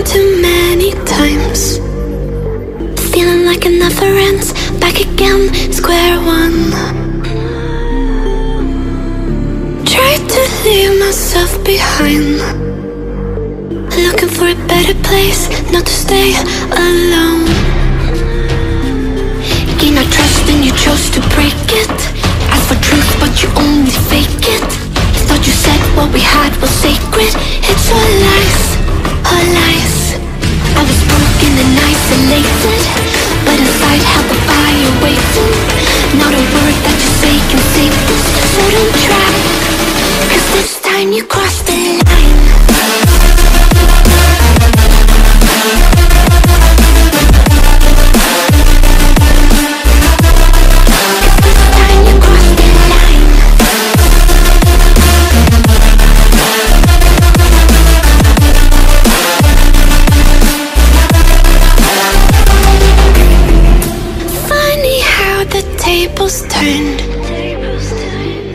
too many times, feeling like it never ends. Back again, square one. Tried to leave myself behind, looking for a better place, not to stay alone. Gain our trust and you chose to break it. Ask for truth but you only fake it. Thought you said what we had was sacred. It's all lies, all lies. I was broken and isolated, but inside held the fire waiting. Not a word that you say can save us, so don't try, 'cause this time you crossed the line. Tables turned.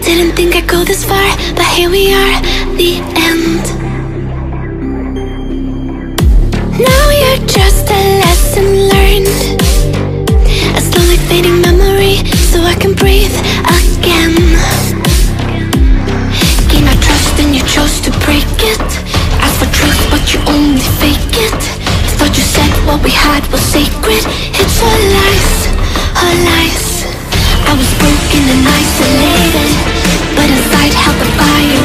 Didn't think I'd go this far, but here we are, the end. Now you're just a lesson learned, a slowly fading memory, so I can breathe again. Gain our trust and you chose to break it. Ask for truth but you only fake it. Thought you said what we had was sacred. It's all lies, all lies. I was broken and isolated, but inside held the fire